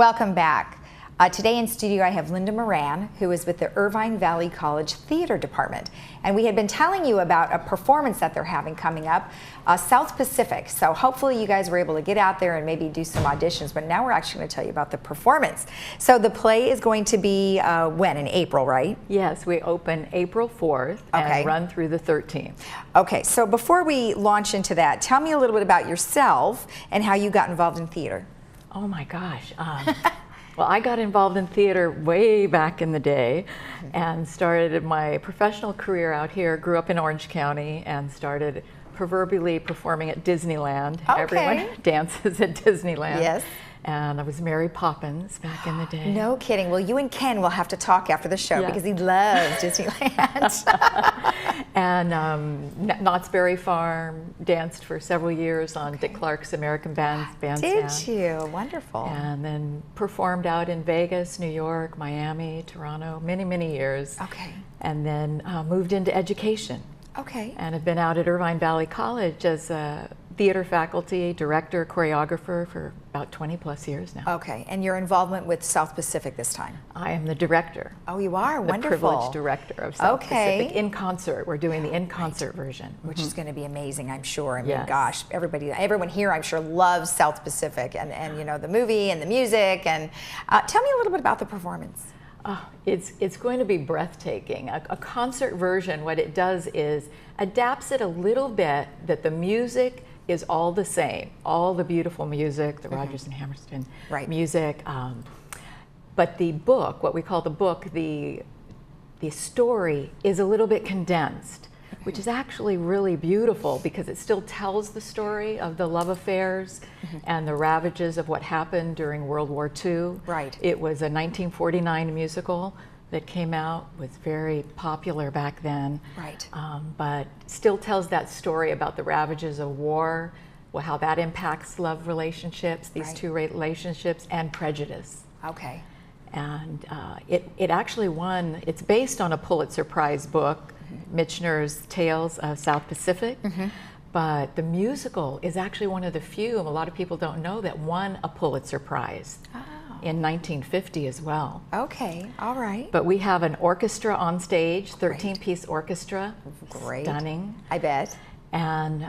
Welcome back. Today in studio I have Linda Moran, who is with the Irvine Valley College Theater Department. And we had been telling you about a performance that they're having coming up, South Pacific. So hopefully you guys were able to get out there and maybe do some auditions, but now we're actually going to tell you about the performance. So the play is going to be when? In April, right? Yes, we open April 4th and run through the 13th. Okay, so before we launch into that, tell me a little bit about yourself and how you got involved in theater. Oh my gosh. Well, I got involved in theater way back in the day and started my professional career out here. Grew up in Orange County and started proverbially performing at Disneyland. Okay. Everyone dances at Disneyland. Yes. And I was Mary Poppins back in the day. No kidding. Well, you and Ken will have to talk after the show because he loves Disneyland. And Knott's Berry Farm, danced for several years on Dick Clark's American Bandstand. Did you? Wonderful. And then performed out in Vegas, New York, Miami, Toronto, many, many years. Okay. And then moved into education. Okay. And have been out at Irvine Valley College as a theater faculty, director, choreographer for about 20 plus years now. Okay, and your involvement with South Pacific this time? I am the director. Oh, you are? The Wonderful. privileged director of South Pacific in concert. We're doing the in concert version. Which is going to be amazing, I'm sure. I mean, gosh, everyone here, I'm sure, loves South Pacific and you know, the movie and the music. And tell me a little bit about the performance. It's going to be breathtaking. A concert version, what it does is adapts it a little bit that the music is all the same. All the beautiful music, the Rodgers and Hammerstein music. But the book, what we call the book, the story is a little bit condensed, which is actually really beautiful because it still tells the story of the love affairs and the ravages of what happened during World War II. Right. It was a 1949 musical that came out, was very popular back then. Right. But still tells that story about the ravages of war, how that impacts love relationships, these two relationships, and prejudice. Okay. And it actually won, it's based on a Pulitzer Prize book, Michener's Tales of South Pacific, but the musical is actually one of the few, a lot of people don't know, that won a Pulitzer Prize in 1950 as well. Okay, all right. But we have an orchestra on stage, 13-piece orchestra. Great. Stunning. I bet. And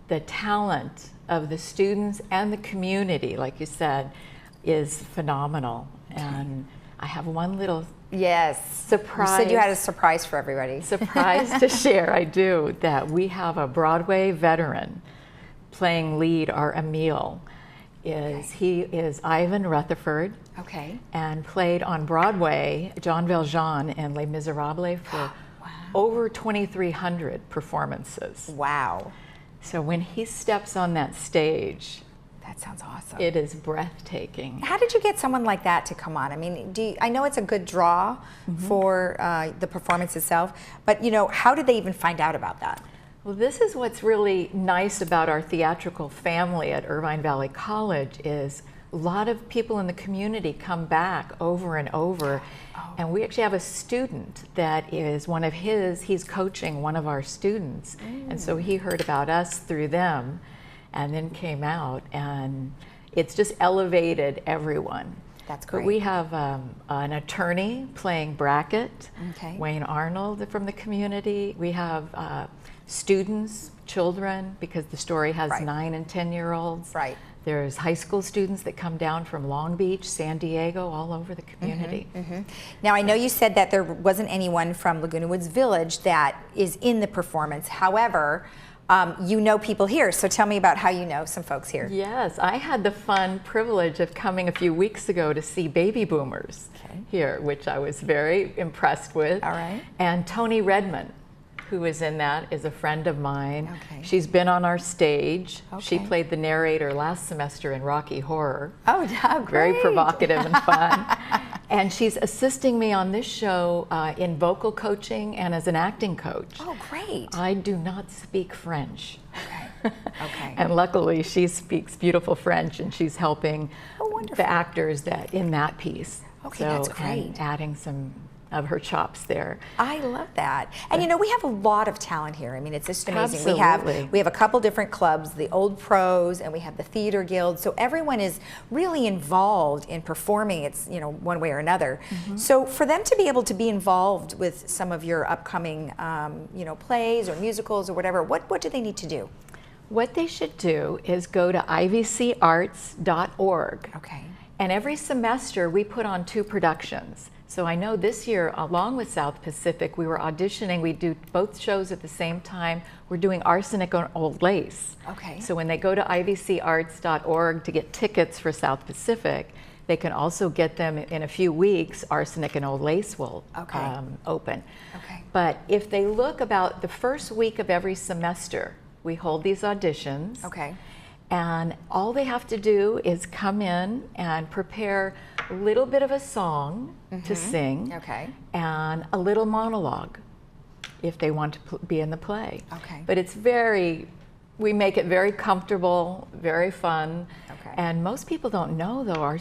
the talent of the students and the community, like you said, is phenomenal. And I have one little surprise. You said you had a surprise for everybody. Surprise to share, I do, that we have a Broadway veteran playing lead, our Emile. He is Ivan Rutherford. Okay. And played on Broadway Jean Valjean in Les Miserables for over 2,300 performances. Wow. So when he steps on that stage, that sounds awesome. it is breathtaking. How did you get someone like that to come on? I mean, I know it's a good draw for the performance itself, but you know, how did they even find out about that? Well, this is what's really nice about our theatrical family at Irvine Valley College is a lot of people in the community come back over and over. And we actually have a student that is one of he's coaching one of our students. And so he heard about us through them and then came out, and it's just elevated everyone. That's great. But we have an attorney playing Brackett, Wayne Arnold from the community. We have students, children, because the story has 9 and 10-year-olds. Right. There's high school students that come down from Long Beach, San Diego, all over the community. Now, I know you said that there wasn't anyone from Laguna Woods Village that is in the performance. However, you know people here, so tell me about how you know some folks here. Yes, I had the fun privilege of coming a few weeks ago to see Baby Boomers here, which I was very impressed with. All right. And Tony Redmond, who is in that, is a friend of mine. She's been on our stage. She played the narrator last semester in Rocky Horror. Oh, great. Very provocative and fun. And she's assisting me on this show in vocal coaching and as an acting coach. Oh, great. I do not speak French. Okay. And luckily she speaks beautiful French, and she's helping the actors in that piece. Okay, that's great. And adding some of her chops there. I love that. And you know, we have a lot of talent here. I mean, it's just amazing. Absolutely. We have a couple different clubs, the Old Pros, and we have the Theater Guild. So everyone is really involved in performing. It's, you know, one way or another. So for them to be able to be involved with some of your upcoming, you know, plays or musicals or whatever, what do they need to do? What they should do is go to ivcarts.org. Okay. And every semester we put on 2 productions. So I know this year, along with South Pacific, we were auditioning. We do both shows at the same time. We're doing Arsenic on Old Lace. Okay. So when they go to ivcarts.org to get tickets for South Pacific, they can also get them in a few weeks. Arsenic and Old Lace will open. Okay. But if they look about the first week of every semester, we hold these auditions. Okay. And all they have to do is come in and prepare a little bit of a song to sing, Okay. and a little monologue if they want to be in the play. Okay. But it's we make it very comfortable, very fun. Okay. And most people don't know, though, our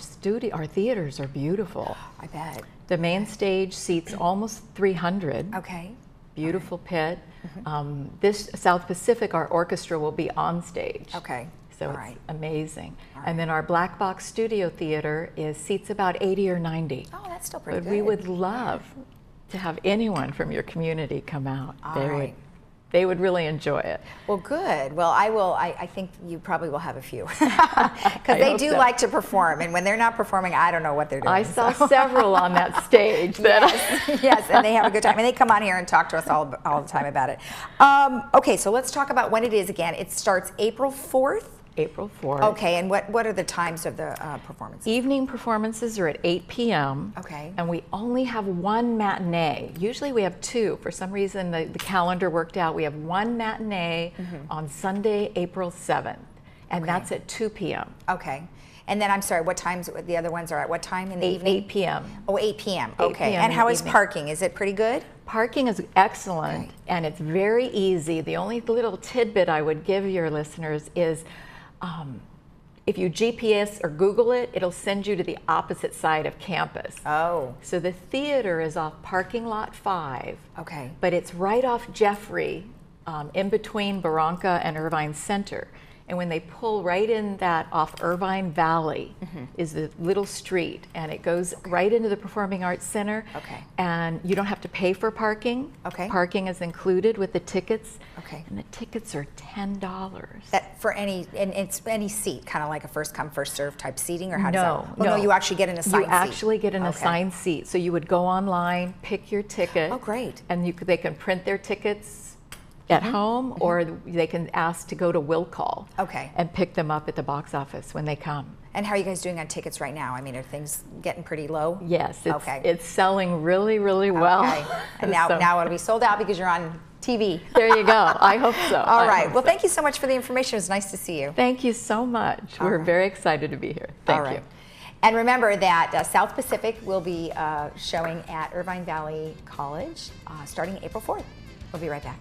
theaters are beautiful. I bet. The main stage seats almost 300. Okay. Beautiful pit. This South Pacific, our orchestra will be on stage. Okay. So All it's right. amazing. All And then our Black Box Studio Theater seats about 80 or 90. Oh, that's still pretty But good. we would love to have anyone from your community come out. All They right. they would really enjoy it. Well, good. Well, I think you probably will have a few. Because they hope do so. like to perform. And when they're not performing, I don't know what they're doing. I saw several on that stage. Yes, and they have a good time. And they come on here and talk to us all the time about it. Okay, so let's talk about when it is again. It starts April 4th. April 4th. Okay, and what are the times of the performance? Evening performances are at 8 p.m. Okay. And we only have 1 matinee. Usually we have 2. For some reason, the calendar worked out. We have 1 matinee on Sunday, April 7th. And that's at 2 p.m. Okay. And then, I'm sorry, what times, the other ones are at what time in the evening? 8 p.m. Oh, 8 p.m. 8 Okay. p.m. And in how the is evening. parking? Is it pretty good? Parking is excellent, Okay. and it's very easy. The only little tidbit I would give your listeners is if you GPS or Google it, it'll send you to the opposite side of campus. Oh. So the theater is off parking lot 5, Okay. but it's right off Jeffrey, in between Barranca and Irvine Center. And when they pull right in that off Irvine Valley is the little street, and it goes right into the Performing Arts Center. Okay. And you don't have to pay for parking. Okay. Parking is included with the tickets. Okay. And the tickets are $10. That for any, and it's any seat, kind of like a first come, first serve type seating, or how does No, that? Oh, no, no. you actually get an assigned You seat. actually get an Okay. assigned seat. So you would go online, pick your ticket. Oh, great. And they can print their tickets at home, or they can ask to go to Will Call. Okay. And pick them up at the box office when they come. And how are you guys doing on tickets right now? I mean, are things getting pretty low? Yes, Okay. it's selling really, really well. Okay. And now, So, now it'll be sold out because you're on TV. there you go. I hope so. All I right. hope Well, so. thank you so much for the information. It was nice to see you. Thank you so much. All We're right. very excited to be here. Thank All right. you. And remember that South Pacific will be showing at Irvine Valley College starting April 4th. We'll be right back.